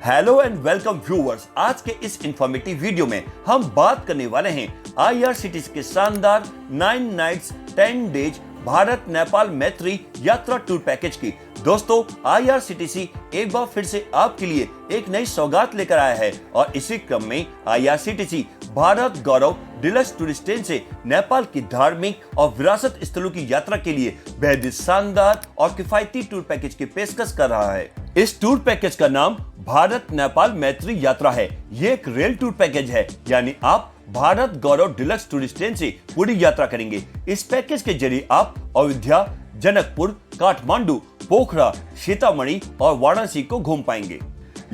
Hello and welcome viewers. आज के इस इंफॉर्मेटिव वीडियो में हम बात करने वाले हैं आईआरसीटीसी के शानदार 9 नाइट्स 10 डेज भारत नेपाल मैत्री यात्रा टूर पैकेज की। दोस्तों, आईआरसीटीसी एक बार फिर से आपके लिए एक नई सौगात लेकर आया है और इसी क्रम में IRCTC Bharat Gaurav deluxe tourist train से नेपाल की धार्मिक और विरासत स्थलों की यात्रा के लिए बेहद शानदार और किफायती टूर पैकेज की पेशकश कर रहा है। इस टूर पैकेज का नाम भारत नेपाल मैत्री यात्रा है। ये एक रेल टूर पैकेज है, यानी आप Bharat Gaurav deluxe tourist train से पूरी यात्रा करेंगे। इस पैकेज के जरिए आप अयोध्या, जनकपुर, काठमांडू, पोखरा, सीतामढ़ी और वाराणसी को घूम पाएंगे।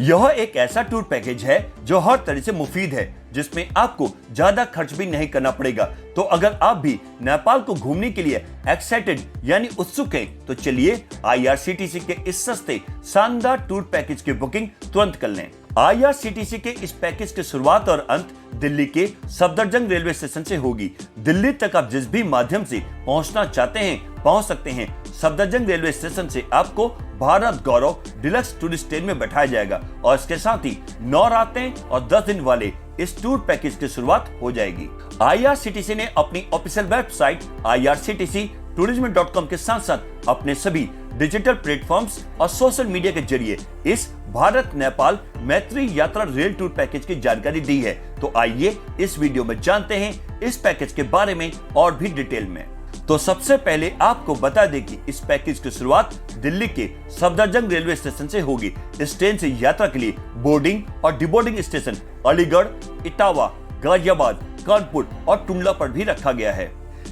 यह एक ऐसा टूर पैकेज है जो हर तरह से मुफीद है, जिसमें आपको ज्यादा खर्च भी नहीं करना पड़ेगा। तो अगर आप भी नेपाल को घूमने के लिए एक्साइटेड यानी उत्सुक हैं, तो चलिए आईआरसीटीसी के इस सस्ते शानदार टूर पैकेज की बुकिंग तुरंत कर लें। आईआरसीटीसी के इस पैकेज की शुरुआत और अंत दिल्ली के सफदरजंग रेलवे स्टेशन से होगी। दिल्ली तक आप जिस भी माध्यम से पहुंचना चाहते हैं पहुंच सकते हैं। सफदरजंग रेलवे स्टेशन से आपको Bharat Gaurav deluxe tourist train में बैठाया जाएगा और इसके साथ ही 9 रातें और 10 दिन वाले इस टूर पैकेज की शुरुआत हो जाएगी। आईआरसीटीसी ने अपनी ऑफिशियल वेबसाइट irctctourism.com के साथ साथ अपने सभी डिजिटल प्लेटफॉर्म्स और सोशल मीडिया के जरिए इस भारत नेपाल मैत्री यात्रा रेल टूर पैकेज की जानकारी दी है। तो आइए इस वीडियो में जानते हैं इस पैकेज के बारे में और भी डिटेल में। तो सबसे पहले आपको बता दें कि इस पैकेज की शुरुआत दिल्ली के सफदरजंग रेलवे स्टेशन से होगी। इस ट्रेन से यात्रा के लिए बोर्डिंग और डिबोर्डिंग स्टेशन अलीगढ़, इटावा, गाजियाबाद, कानपुर और टुंडला पर भी रखा गया है।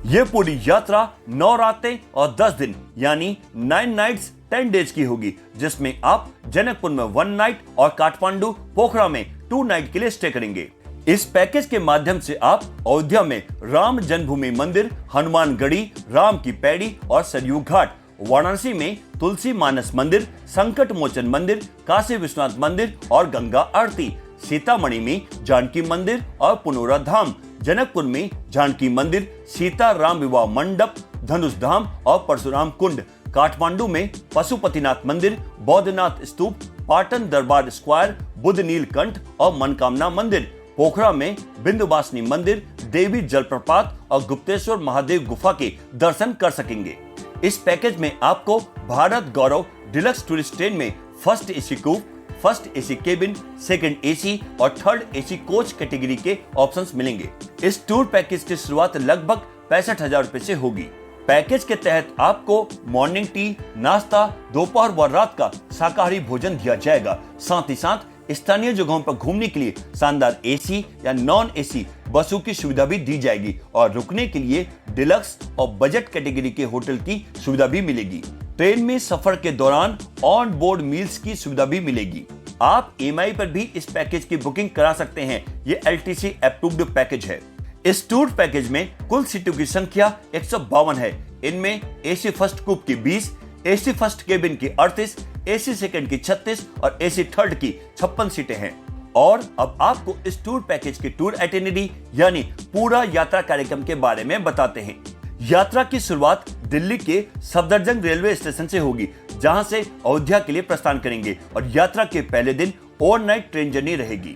ये पूरी यात्रा 9 रातें और 10 दिन यानी 9 नाइट्स 10 डेज की होगी, जिसमें आप जनकपुर में 1 नाइट और काठमांडू, पोखरा में 2 नाइट के लिए स्टे करेंगे। इस पैकेज के माध्यम से आप अयोध्या में राम जन्मभूमि मंदिर, हनुमानगढ़ी, राम की पैड़ी और सरयू घाट, वाराणसी में तुलसी मानस मंदिर, संकट मोचन मंदिर, काशी विश्वनाथ मंदिर और गंगा आरती, सीतामढ़ी में जानकी मंदिर और पुनौरा धाम, जनकपुर में जानकी मंदिर, सीता राम विवाह मंडप, धनुष धाम और परशुराम कुंड, काठमांडू में पशुपतिनाथ मंदिर, बौद्धनाथ स्तूप, पाटन दरबार स्क्वायर, बुद्ध नीलकंठ और मनकामना मंदिर, पोखरा में बिंदुवासिनी मंदिर, देवी जलप्रपात और गुप्तेश्वर महादेव गुफा के दर्शन कर सकेंगे। इस पैकेज में आपको Bharat Gaurav deluxe tourist train में first AC coupe, first AC cabin, second AC और थर्ड एसी कोच कैटेगरी के ऑप्शंस मिलेंगे। इस टूर पैकेज की शुरुआत लगभग 65,000 रुपए से होगी। पैकेज के तहत आपको मॉर्निंग टी, नाश्ता, दोपहर व रात का शाकाहारी भोजन दिया जाएगा। साथ ही साथ स्थानीय जगहों पर घूमने के लिए शानदार एसी या नॉन एसी बसों की सुविधा भी दी जाएगी और रुकने के लिए डिलक्स और बजट कैटेगरी के होटल की सुविधा भी मिलेगी। ट्रेन में सफर के दौरान ऑन बोर्ड मील्स की सुविधा भी मिलेगी। आप ईएमआई पर भी इस पैकेज की बुकिंग करा सकते हैं। ये एलटीसी अप्रूव्ड पैकेज है। इस टूर पैकेज में कुल सीटों की संख्या 152 है। इनमें एसी फर्स्ट कूप की 20, एसी फर्स्ट केबिन की 38, एसी सेकंड की 36 और एसी थर्ड की 56 सीटें हैं। और अब आपको इस टूर पैकेज की टूर आइटिनरी यानी पूरा यात्रा कार्यक्रम के बारे में बताते हैं। यात्रा की शुरुआत दिल्ली के सफदरजंग रेलवे स्टेशन से होगी, जहां से अयोध्या के लिए प्रस्थान करेंगे और यात्रा के पहले दिन ओवरनाइट ट्रेन जर्नी रहेगी।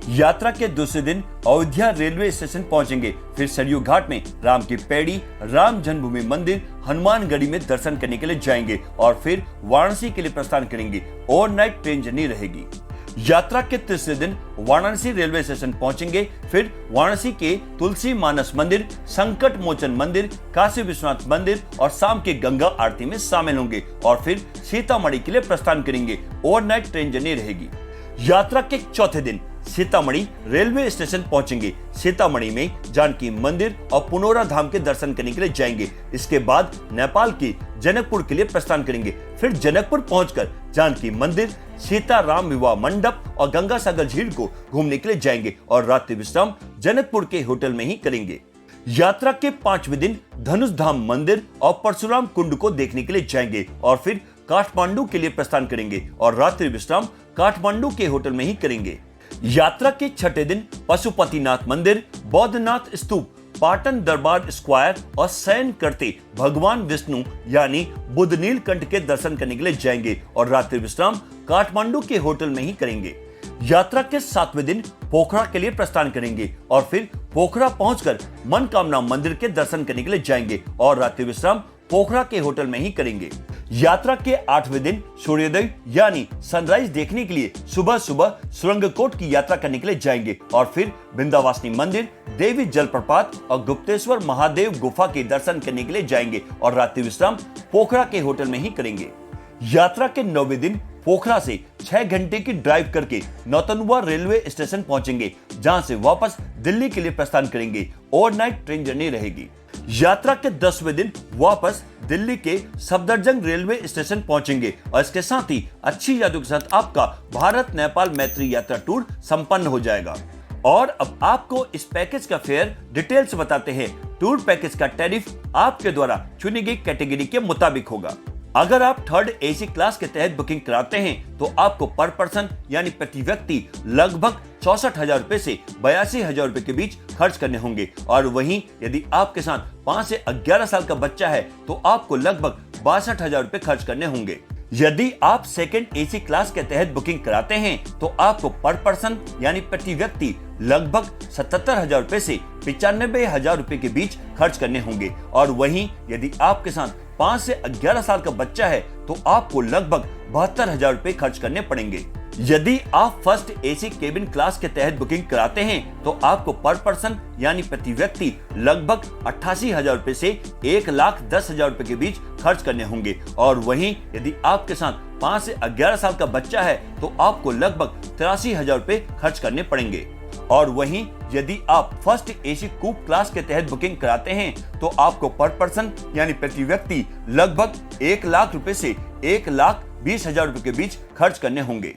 यात्रा के दूसरे दिन अयोध्या रेलवे स्टेशन पहुंचेंगे, फिर सरयू घाट में राम की पैड़ी, राम जन्मभूमि मंदिर, हनुमानगढ़ी में दर्शन करने के लिए जाएंगे और फिर वाराणसी के लिए प्रस्थान करेंगे। ओवरनाइट ट्रेन जर्नी रहेगी। यात्रा के तीसरे दिन वाराणसी रेलवे स्टेशन पहुंचेंगे, फिर वाराणसी के तुलसी मानस मंदिर, संकट मोचन मंदिर, काशी विश्वनाथ मंदिर और शाम के गंगा आरती में शामिल होंगे और फिर सीतामढ़ी के लिए प्रस्थान करेंगे। ओवरनाइट ट्रेन जर्नी रहेगी। यात्रा के चौथे दिन सीतामढ़ी रेलवे स्टेशन पहुंचेंगे। सीतामढ़ी में जानकी मंदिर और पुनौरा धाम के दर्शन करने के लिए जाएंगे। इसके बाद नेपाल के जनकपुर के लिए प्रस्थान करेंगे। फिर जनकपुर पहुंचकर जानकी मंदिर, सीता राम विवाह मंडप और गंगा सागर झील को घूमने के लिए जाएंगे और रात्रि विश्राम जनकपुर के होटल में ही करेंगे। यात्रा के 5वें दिन धनुष धाम मंदिर और परशुराम कुंड को देखने के लिए जाएंगे और फिर काठमांडू के लिए प्रस्थान करेंगे और रात्रि विश्राम काठमांडू के होटल में ही करेंगे। यात्रा के 6ठे दिन पशुपतिनाथ मंदिर, बौद्धनाथ स्तूप, पाटन दरबार स्क्वायर और शयन करते भगवान विष्णु यानी बुद्ध नीलकंठ के दर्शन करने के लिए जाएंगे और रात्रि विश्राम काठमांडू के होटल में ही करेंगे। यात्रा के 7वें दिन पोखरा के लिए प्रस्थान करेंगे और फिर पोखरा पहुंचकर मनकामना मंदिर के दर्शन करने के लिए जाएंगे और रात्रि विश्राम पोखरा के होटल में ही करेंगे। यात्रा के 8वें दिन सूर्योदय यानी सनराइज देखने के लिए सुबह सुबह सुरंगकोट की यात्रा करने के लिए जाएंगे और फिर विंध्यवासिनी मंदिर, देवी जलप्रपात और गुप्तेश्वर महादेव गुफा के दर्शन करने के लिए जाएंगे और रात्रि विश्राम पोखरा के होटल में ही करेंगे। यात्रा के 9वें दिन पोखरा से 6 घंटे की ड्राइव करके नौतनवा रेलवे स्टेशन पहुंचेंगे, जहां से वापस दिल्ली के लिए प्रस्थान करेंगे। ओवरनाइट ट्रेन जर्नी रहेगी। यात्रा के 10वें दिन वापस दिल्ली के सफदरजंग रेलवे स्टेशन पहुंचेंगे और इसके साथ ही अच्छी यादों के साथ आपका भारत नेपाल मैत्री यात्रा टूर संपन्न हो जाएगा। और अब आपको इस पैकेज का फेयर डिटेल से बताते हैं। टूर पैकेज का टैरिफ आपके द्वारा चुनी गई कैटेगरी के मुताबिक होगा। अगर आप 3rd AC क्लास के तहत बुकिंग कराते हैं तो आपको पर पर्सन यानी प्रति व्यक्ति लगभग 64,000 रुपए से 82,000 रुपए के बीच खर्च करने होंगे और वहीं यदि आपके साथ 5 से 11 साल का बच्चा है तो आपको लगभग 62,000 रुपए खर्च करने होंगे। यदि आप 2nd AC क्लास के तहत बुकिंग कराते हैं तो आपको पर पर्सन यानी प्रति व्यक्ति लगभग 77,000 रुपए से 95,000 रुपए के बीच खर्च करने होंगे और वहीं यदि आपके साथ 5 से 11 साल का बच्चा है तो आपको लगभग 72,000 रुपए खर्च करने पड़ेंगे। यदि आप 1st AC केबिन क्लास के तहत बुकिंग कराते हैं तो आपको पर पर्सन यानी प्रति व्यक्ति लगभग 88,000 रुपए से 1,10,000 रुपए के बीच खर्च करने होंगे और वहीं यदि आपके साथ 5 से 11 साल का बच्चा है तो आपको लगभग 83,000 रुपए खर्च करने पड़ेंगे। और वहीं यदि आप 1st AC कूप क्लास के तहत बुकिंग कराते हैं तो आपको पर पर्सन यानी प्रति व्यक्ति लगभग 1 लाख रुपए से 1,20,000 रुपए के बीच खर्च करने होंगे।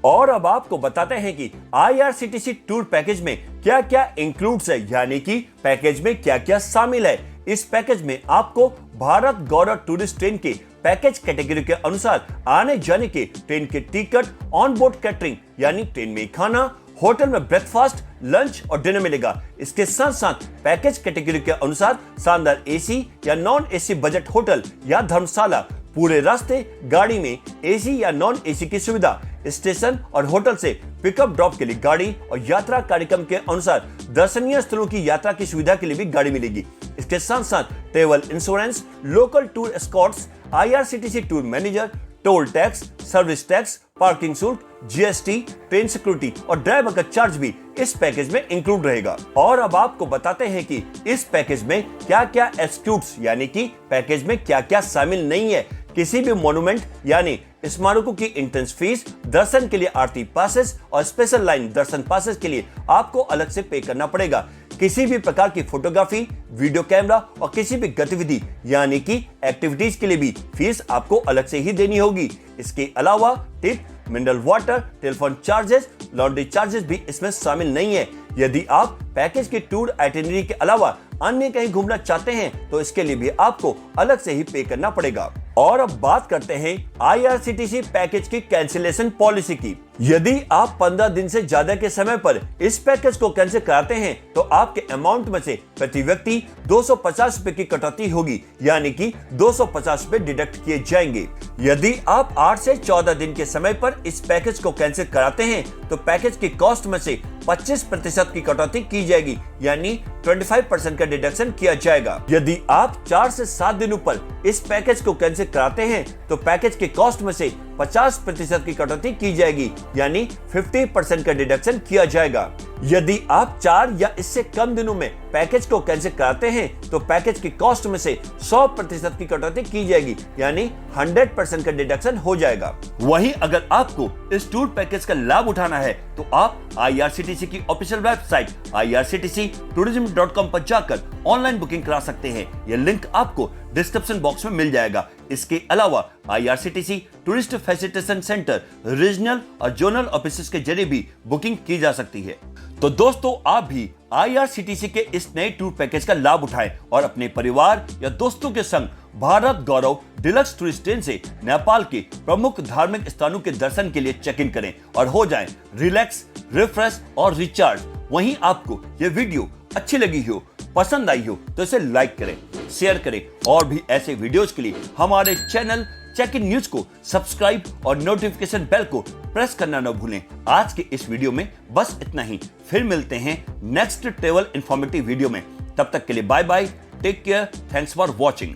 और अब आपको बताते हैं कि IRCTC टूर पैकेज में क्या क्या इंक्लूड्स है, यानी कि पैकेज में क्या क्या शामिल है। इस पैकेज में आपको भारत गौरव टूरिस्ट ट्रेन के पैकेज कैटेगरी के अनुसार आने जाने के ट्रेन के टिकट, ऑन बोर्ड कैटरिंग यानी ट्रेन में खाना, होटल में ब्रेकफास्ट, लंच और डिनर मिलेगा। इसके साथ साथ पैकेज कैटेगरी के अनुसार शानदार AC या नॉन AC बजट होटल या धर्मशाला, पूरे रास्ते गाड़ी में AC या नॉन AC की सुविधा, स्टेशन और होटल से पिकअप ड्रॉप के लिए गाड़ी और यात्रा कार्यक्रम के अनुसार दर्शनीय स्थलों की यात्रा की सुविधा के लिए भी गाड़ी मिलेगी। इसके साथ साथ travel insurance, local tour Escorts, IRCTC tour manager, toll tax, service tax, parking शुल्क, GST, ट्रेन सिक्योरिटी और ड्राइवर का चार्ज भी इस पैकेज में इंक्लूड रहेगा। और अब आपको बताते हैं कि इस पैकेज में क्या क्या एक्सक्लूड्स यानी कि पैकेज में क्या क्या शामिल नहीं है। किसी भी मॉन्यूमेंट यानी स्मारकों की एंट्रेंस फीस, दर्शन के लिए आरती पासेस और स्पेशल लाइन दर्शन पासेस के लिए आपको अलग से पे करना पड़ेगा। किसी भी प्रकार की फोटोग्राफी, वीडियो कैमरा और किसी भी गतिविधि यानी कि एक्टिविटीज के लिए भी फीस आपको अलग से ही देनी होगी। इसके अलावा tip, mineral water, telephone charges, laundry charges भी इसमें शामिल नहीं है। यदि आप पैकेज के टूर आइटिनरी के अलावा अन्य कहीं घूमना चाहते हैं तो इसके लिए भी आपको अलग से ही पे करना पड़ेगा। और अब बात करते हैं IRCTC पैकेज की कैंसिलेशन पॉलिसी की। यदि आप 15 दिन से ज्यादा के समय पर इस पैकेज को कैंसिल कराते हैं तो आपके अमाउंट में से प्रति व्यक्ति 250 रुपए की कटौती होगी, यानी कि 250 रुपए डिडक्ट किए जाएंगे। यदि आप 8 से 14 दिन के समय पर इस पैकेज को कैंसिल कराते हैं तो पैकेज की कॉस्ट में से 25% की कटौती की जाएगी, यानी 25% का डिडक्शन किया जाएगा। यदि आप 4 से 7 दिनों पर इस पैकेज को कैंसिल कराते हैं तो पैकेज के कॉस्ट में से 50% की कटौती की जाएगी, यानी 50% का डिडक्शन किया जाएगा। यदि आप 4 या इससे कम दिनों में पैकेज को कैंसिल कराते हैं तो पैकेज की कॉस्ट में से 100% की कटौती की जाएगी, यानी 100% का डिडक्शन हो जाएगा। वहीं अगर आपको इस टूर पैकेज का लाभ उठाना है तो आप IRCTC की ऑफिशियल वेबसाइट irctctourism.com पर जाकर ऑनलाइन बुकिंग करा सकते हैं। यह लिंक आपको डिस्क्रिप्शन बॉक्स में मिल जाएगा। इसके अलावा IRCTC tourist facilitation centre, regional और जोनल ऑफिसेस के जरिए भी बुकिंग की जा सकती है। तो दोस्तों, आप भी IRCTC के इस नए टूर पैकेज का लाभ उठाएं और अपने परिवार या दोस्तों के संग Bharat Gaurav deluxe tourist train से नेपाल के प्रमुख धार्मिक स्थानों के दर्शन के लिए चेक इन करें और हो जाएं रिलैक्स, रिफ्रेश और रिचार्ज। वहीं आपको यह वीडियो अच्छी लगी हो, पसंद आई हो तो इसे लाइक करें, शेयर करें और भी ऐसे वीडियोस के लिए हमारे चैनल चेक इन न्यूज को सब्सक्राइब और नोटिफिकेशन बेल को प्रेस करना न भूलें। आज के इस वीडियो में बस इतना ही, फिर मिलते हैं नेक्स्ट ट्रेवल इंफॉर्मेटिव वीडियो में। तब तक के लिए bye bye, take care, thanks for watching.